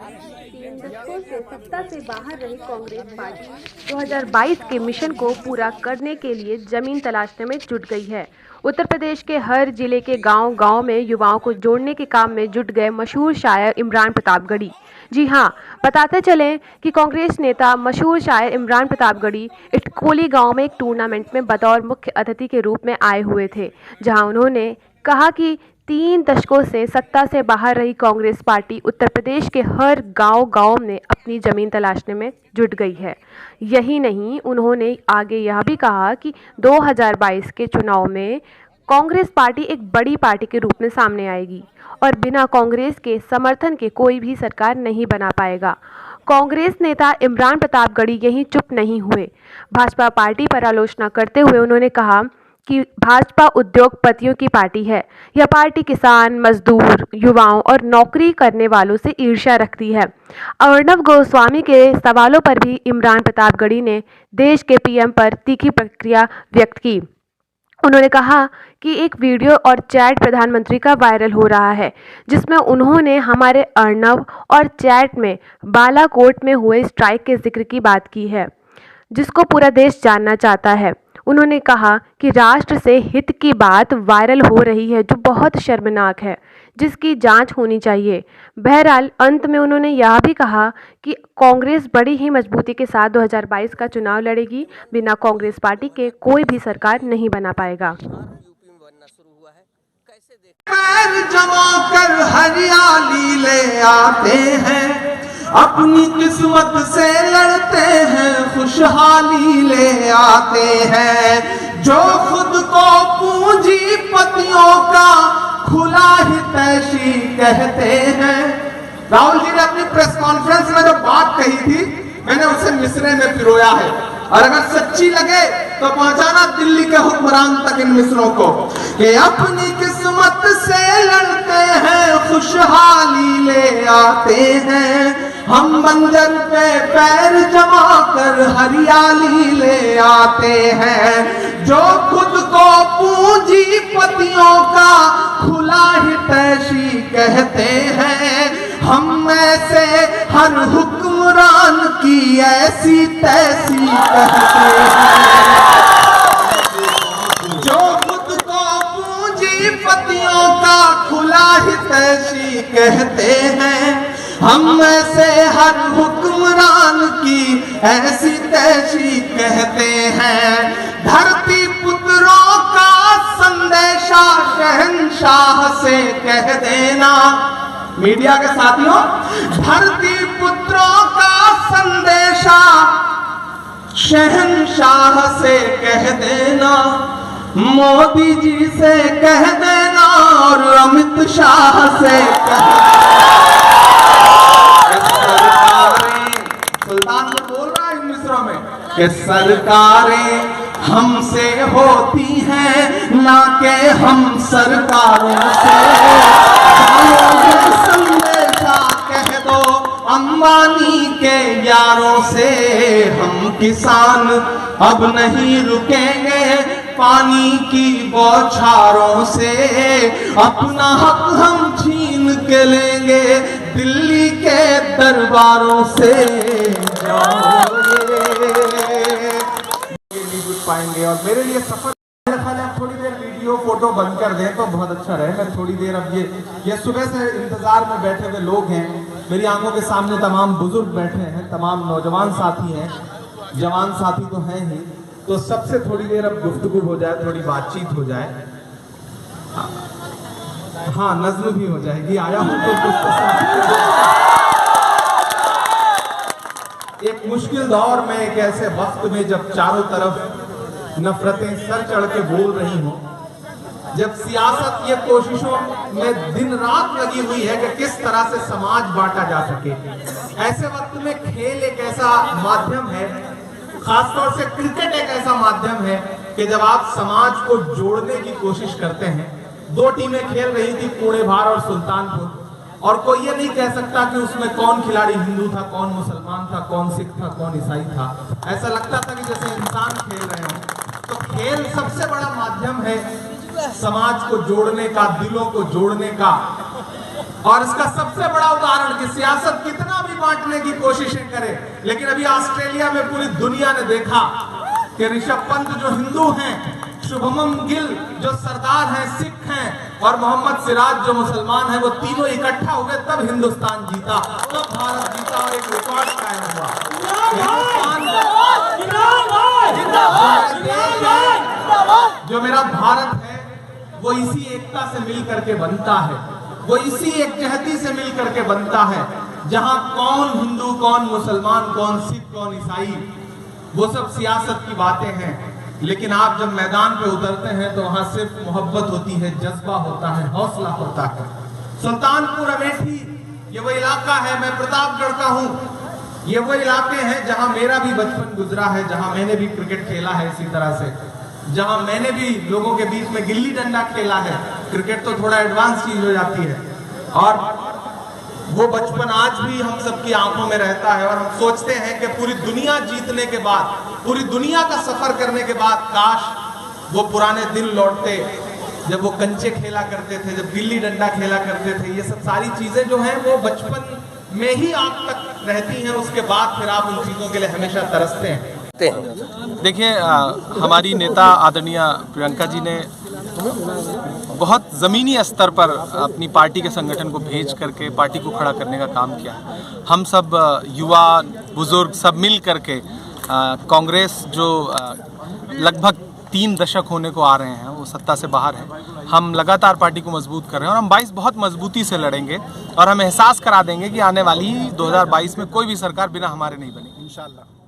3 दशकों से सत्ता से बाहर रही कांग्रेस पार्टी 2022 के मिशन को पूरा करने के लिए जमीन तलाशने में जुट गई है। उत्तर प्रदेश के हर जिले के गांव-गांव में युवाओं को जोड़ने के काम में जुट गए मशहूर शायर इमरान प्रतापगढ़ी। जी हां, बताते चलें कि कांग्रेस नेता मशहूर शायर इमरान प्रतापगढ़ी इटकोली गांव में एक टूर्नामेंट में बतौर मुख्य अतिथि के रूप में आए हुए थे, जहां उन्होंने कहा कि 3 दशकों से सत्ता से बाहर रही कांग्रेस पार्टी उत्तर प्रदेश के हर गांव-गांव में अपनी जमीन तलाशने में जुट गई है। यही नहीं, उन्होंने आगे यह भी कहा कि 2022 के चुनाव में कांग्रेस पार्टी एक बड़ी पार्टी के रूप में सामने आएगी और बिना कांग्रेस के समर्थन के कोई भी सरकार नहीं बना पाएगा। कांग्रेस नेता इमरान प्रतापगढ़ी यहीं चुप नहीं हुए। भाजपा पार्टी पर आलोचना करते हुए उन्होंने कहा कि भाजपा उद्योगपतियों की पार्टी है। यह पार्टी किसान, मजदूर, युवाओं और नौकरी करने वालों से ईर्ष्या रखती है। अर्णव गोस्वामी के सवालों पर भी इमरान प्रतापगढ़ी ने देश के पीएम पर तीखी प्रतिक्रिया व्यक्त की। उन्होंने कहा कि एक वीडियो और चैट प्रधानमंत्री का वायरल हो रहा है, जिसमें उन्होंने हमारे अर्णव और चैट में बालाकोट में हुए स्ट्राइक के जिक्र की बात की है, जिसको पूरा देश जानना चाहता है। उन्होंने कहा कि राष्ट्र से हित की बात वायरल हो रही है, जो बहुत शर्मनाक है, जिसकी जांच होनी चाहिए। बहरहाल अंत में उन्होंने यह भी कहा कि कांग्रेस बड़ी ही मजबूती के साथ 2022 का चुनाव लड़ेगी। बिना कांग्रेस पार्टी के कोई भी सरकार नहीं बना पाएगा। पैर जमा कर हरियाली ले आते हैं, अपनी किस्मत से लड़ते हैं, खुशहाली ले आते हैं। जो खुद को पूंजीपतियों का खुला हितैषी कहते हैं। राहुल जी ने अपनी प्रेस कॉन्फ्रेंस में जो बात कही थी, मैंने उसे मिसरे में पिरोया है, और अगर सच्ची लगे तो पहुंचाना दिल्ली के हुक्मरान तक इन मिसरों को कि अपनी किस्मत से लड़ते हैं, खुशहाली ले आते हैं। हम बंजर पे पैर जमा कर हरियाली ले आते हैं। जो खुद को पूंजीपतियों का खुला हितैषी कहते हैं, हम ऐसे हर हुक्मरान की ऐसी तैसी कहते हैं। जो खुद को पूंजीपतियों का खुला हितैषी कहते हैं, हम ऐसे हर हुक्मरान की ऐसी तैसी कहते हैं। धरती पुत्रों का संदेशा शहंशाह से कह देना। मीडिया के साथियों, धरती पुत्रों का संदेशा शहंशाह से कह देना, मोदी जी से कह देना और अमित शाह से कह देना। सुल्तान में बोल रहा है इन मिस्रों में कि सरकारें हमसे होती हैं, ना के हम सरकारों से। संदेशा कह दो अंबानी के यारों से, हम किसान अब नहीं रुकेंगे पानी की बौछारों से। अपना हक हम छीन के लेंगे दिल्ली के दरबारों से। पाएंगे और मेरे लिए सफर थोड़ी देर वीडियो फोटो बंद कर दें तो बहुत अच्छा रहे। मैं थोड़ी देर अब ये सुबह से इंतजार में बैठे हुए लोग हैं, मेरी आंखों के सामने तमाम बुजुर्ग बैठे हैं, तमाम नौजवान साथी हैं, जवान साथी तो हैं ही, तो सबसे थोड़ी देर अब गुफ्तगू हो जाए, थोड़ी बातचीत हो जाए। हाँ, नज्म भी हो जाएगी। आया हूं तो एक मुश्किल दौर में, एक ऐसे वक्त में जब चारों तरफ नफरतें सर चढ़ के बोल रही हों, जब सियासत ये कोशिशों में दिन रात लगी हुई है कि किस तरह से समाज बांटा जा सके, ऐसे वक्त में खेल एक ऐसा माध्यम है, खासतौर से क्रिकेट एक ऐसा माध्यम है कि जब आप समाज को जोड़ने की कोशिश करते हैं। 2 टीमें खेल रही थी, पुणे भार और सुल्तानपुर, और कोई ये नहीं कह सकता कि उसमें कौन खिलाड़ी हिंदू था, कौन मुसलमान था, कौन सिख था, कौन ईसाई था। ऐसा लगता था कि जैसे इंसान खेल रहे हो। तो खेल सबसे बड़ा माध्यम है समाज को जोड़ने का, दिलों को जोड़ने का। और इसका सबसे बड़ा उदाहरण कि सियासत कितना भी बांटने की कोशिशें करे, लेकिन अभी ऑस्ट्रेलिया में पूरी दुनिया ने देखा कि ऋषभ पंत जो हिंदू हैं, शुभमन गिल जो सरदार हैं सिख हैं, और मोहम्मद सिराज जो मुसलमान हैं, वो तीनों इकट्ठा हो गए, तब हिंदुस्तान जीता, तब भारत जीता और एक रिकॉर्ड कायम हुआ। जो मेरा भारत है वो इसी एकता से मिल करके बनता है, वो इसी एक जहती से मिल करके बनता है, जहां कौन हिंदू, कौन मुसलमान, कौन सिख, कौन ईसाई, वो सब सियासत की बातें हैं। लेकिन आप जब मैदान पे उतरते हैं तो वहां सिर्फ मोहब्बत होती है, जज्बा होता है, हौसला होता है। सुल्तानपुर अमेठी ये वो इलाका है, मैं प्रतापगढ़ का हूं, ये वो इलाके हैं जहां मेरा भी बचपन गुजरा है, जहां मैंने भी क्रिकेट खेला है, इसी तरह से जहां मैंने भी लोगों के बीच में गिल्ली डंडा खेला है। क्रिकेट तो थोड़ा एडवांस चीज हो जाती है, और वो बचपन आज भी हम सबकी आंखों में रहता है। और हम सोचते हैं कि पूरी दुनिया जीतने के बाद, पूरी दुनिया का सफर करने के बाद काश वो पुराने दिन लौटते, जब वो कंचे खेला करते थे, जब गिल्ली डंडा खेला करते थे। ये सब सारी चीजें जो हैं वो बचपन में ही आप तक रहती हैं, उसके बाद फिर आप उन चीजों के लिए हमेशा तरसते हैं। देखिए, हमारी नेता आदरणीय प्रियंका जी ने बहुत ज़मीनी स्तर पर अपनी पार्टी के संगठन को भेज करके पार्टी को खड़ा करने का काम किया। हम सब युवा बुजुर्ग सब मिल करके कांग्रेस जो लगभग 3 दशक होने को आ रहे हैं, वो सत्ता से बाहर है, हम लगातार पार्टी को मजबूत कर रहे हैं और हम 22 बहुत मजबूती से लड़ेंगे और हम एहसास करा देंगे कि आने वाली 2022 में कोई भी सरकार बिना हमारे नहीं बनेगी, इंशाल्लाह।